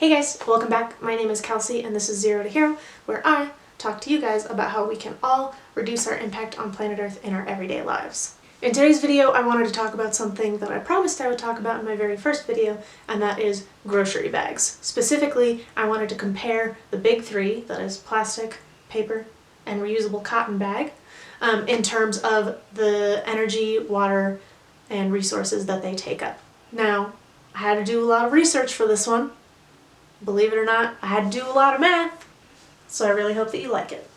Hey guys, welcome back. My name is Kelsey and this is Zero to Hero, where I talk to you guys about how we can all reduce our impact on planet Earth in our everyday lives. In today's video, I wanted to talk about something that I promised I would talk about in my very first video, and that is grocery bags. Specifically, I wanted to compare the big three, that is plastic, paper, and reusable cotton bag, in terms of the energy, water, and resources that they take up. Now, I had to do a lot of research for this one. Believe it or not, I had to do a lot of math, so I really hope that you like it.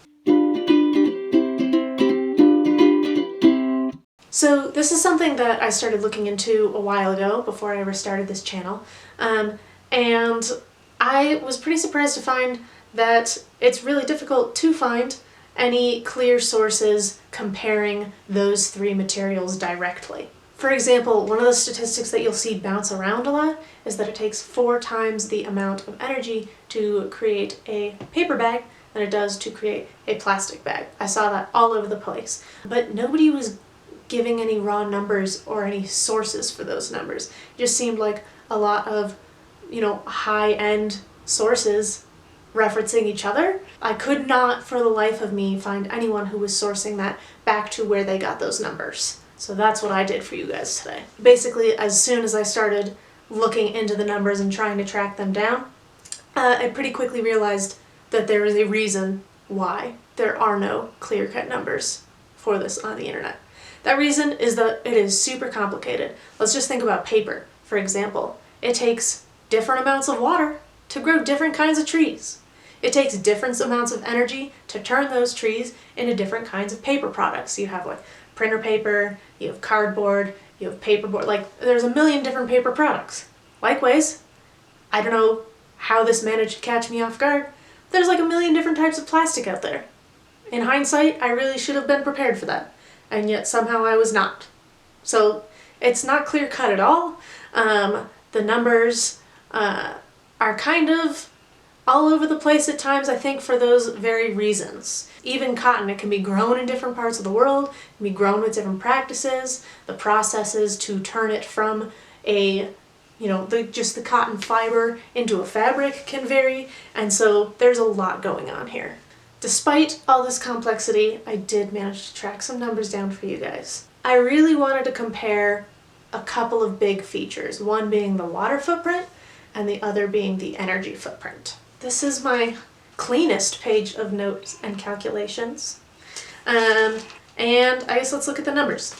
So this is something that I started looking into a while ago, before I ever started this channel, and I was pretty surprised to find that it's really difficult to find any clear sources comparing those three materials directly. For example, one of the statistics that you'll see bounce around a lot is that it takes 4 times the amount of energy to create a paper bag than it does to create a plastic bag. I saw that all over the place, but nobody was giving any raw numbers or any sources for those numbers. It just seemed like a lot of, high-end sources referencing each other. I could not for the life of me find anyone who was sourcing that back to where they got those numbers. So that's what I did for you guys today. Basically, as soon as I started looking into the numbers and trying to track them down, I pretty quickly realized that there is a reason why there are no clear-cut numbers for this on the internet. That reason is that it is super complicated. Let's just think about paper, for example. It takes different amounts of water to grow different kinds of trees. It takes different amounts of energy to turn those trees into different kinds of paper products. You have like printer paper, you have cardboard, you have paperboard, there's a million different paper products. Likewise, I don't know how this managed to catch me off guard, there's like a million different types of plastic out there. In hindsight, I really should have been prepared for that, and yet somehow I was not. So it's not clear cut at all. The numbers are kind of all over the place at times, I think, for those very reasons. Even cotton, it can be grown in different parts of the world, it can be grown with different practices. The processes to turn it from just the cotton fiber into a fabric can vary, and so there's a lot going on here. Despite all this complexity, I did manage to track some numbers down for you guys. I really wanted to compare a couple of big features, one being the water footprint and the other being the energy footprint. This is my cleanest page of notes and calculations. And I guess let's look at the numbers.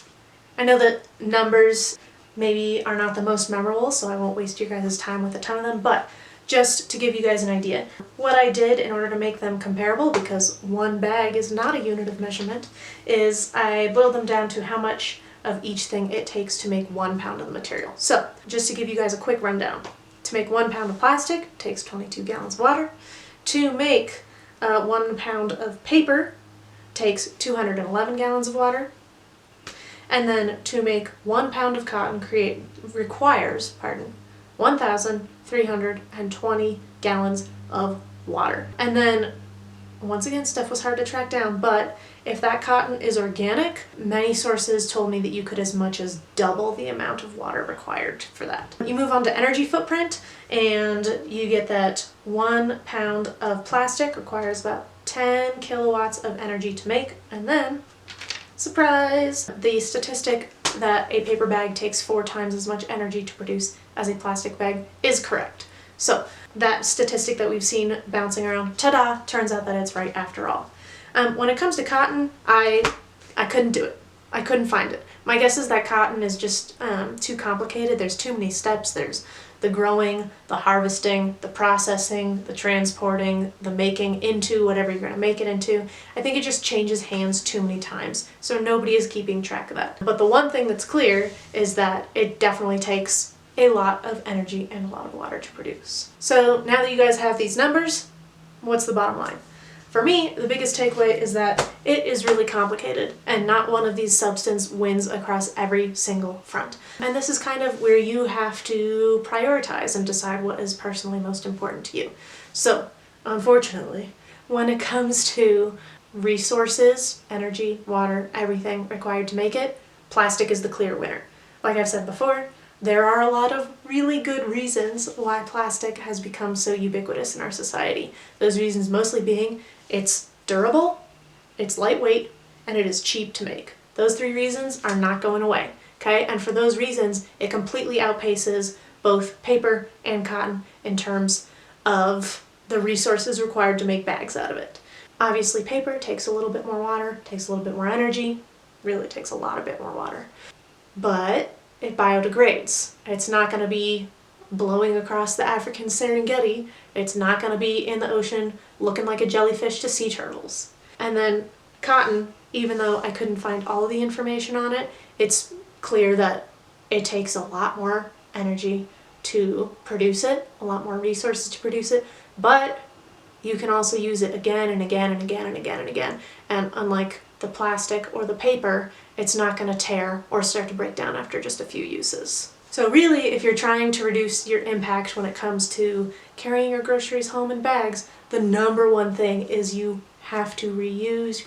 I know that numbers maybe are not the most memorable, so I won't waste your guys' time with a ton of them, but just to give you guys an idea, what I did in order to make them comparable, because one bag is not a unit of measurement, is I boiled them down to how much of each thing it takes to make 1 pound of the material. So, just to give you guys a quick rundown. To make 1 pound of plastic, it takes 22 gallons of water. To make 1 pound of paper, takes 211 gallons of water. And then to make 1 pound of cotton requires 1,320 gallons of water. And then, once again, stuff was hard to track down, but if that cotton is organic, many sources told me that you could as much as double the amount of water required for that. You move on to energy footprint, and you get that 1 pound of plastic requires about 10 kilowatts of energy to make, and then, surprise, the statistic that a paper bag takes 4 times as much energy to produce as a plastic bag is correct. So that statistic that we've seen bouncing around, ta-da, turns out that it's right after all. When it comes to cotton, I couldn't do it. I couldn't find it. My guess is that cotton is just too complicated. There's too many steps. There's the growing, the harvesting, the processing, the transporting, the making into whatever you're going to make it into. I think it just changes hands too many times, so nobody is keeping track of that. But the one thing that's clear is that it definitely takes a lot of energy and a lot of water to produce. So now that you guys have these numbers, what's the bottom line? For me, the biggest takeaway is that it is really complicated, and not one of these substances wins across every single front. And this is kind of where you have to prioritize and decide what is personally most important to you. So, unfortunately, when it comes to resources, energy, water, everything required to make it, plastic is the clear winner. Like I've said before, There are a lot of really good reasons why plastic has become so ubiquitous in our society. Those reasons mostly being it's durable, it's lightweight, and it is cheap to make. Those three reasons are not going away, okay? And for those reasons, it completely outpaces both paper and cotton in terms of the resources required to make bags out of it. Obviously, paper takes a little bit more water, takes a little bit more energy, really takes a bit more water. But it biodegrades. It's not going to be blowing across the African Serengeti. It's not going to be in the ocean looking like a jellyfish to sea turtles. And then cotton, even though I couldn't find all of the information on it, it's clear that it takes a lot more energy to produce it, a lot more resources to produce it, but you can also use it again and again and again and again and again. And unlike the plastic or the paper, it's not going to tear or start to break down after just a few uses. So really, if you're trying to reduce your impact when it comes to carrying your groceries home in bags, the number one thing is you have to reuse,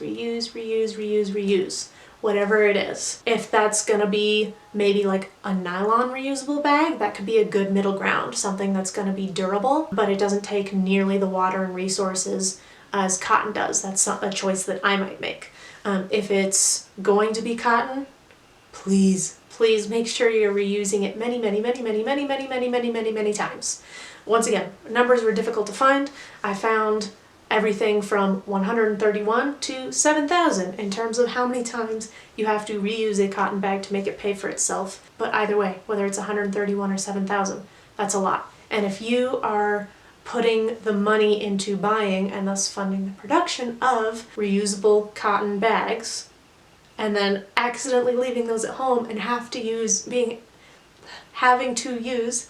whatever it is. If that's gonna be maybe like a nylon reusable bag, that could be a good middle ground, something that's gonna be durable, but it doesn't take nearly the water and resources as cotton does. That's not a choice that I might make. If it's going to be cotton, please make sure you're reusing it many times. Once again, numbers were difficult to find. I found everything from 131 to 7,000 in terms of how many times you have to reuse a cotton bag to make it pay for itself. But either way, whether it's 131 or 7,000, that's a lot. And if you are putting the money into buying and thus funding the production of reusable cotton bags, and then accidentally leaving those at home and having to use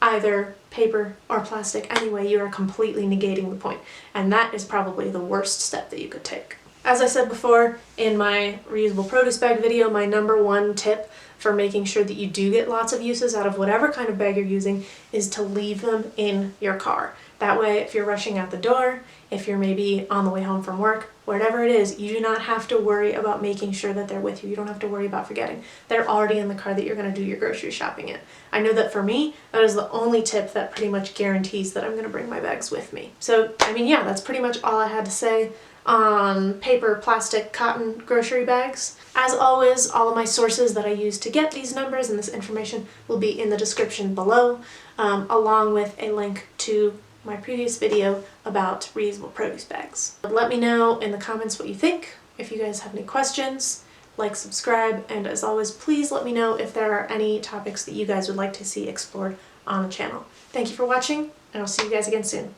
either paper or plastic anyway, you are completely negating the point. And that is probably the worst step that you could take. As I said before in my reusable produce bag video, my number one tip for making sure that you do get lots of uses out of whatever kind of bag you're using is to leave them in your car. That way, if you're rushing out the door, if you're maybe on the way home from work, whatever it is, you do not have to worry about making sure that they're with you. You don't have to worry about forgetting. They're already in the car that you're going to do your grocery shopping in. I know that for me, that is the only tip that pretty much guarantees that I'm going to bring my bags with me. So, I mean, yeah, that's pretty much all I had to say on paper, plastic, cotton grocery bags. As always, all of my sources that I use to get these numbers and this information will be in the description below, along with a link to my previous video about reusable produce bags. Let me know in the comments what you think. If you guys have any questions, like, subscribe, and as always, please let me know if there are any topics that you guys would like to see explored on the channel. Thank you for watching, and I'll see you guys again soon.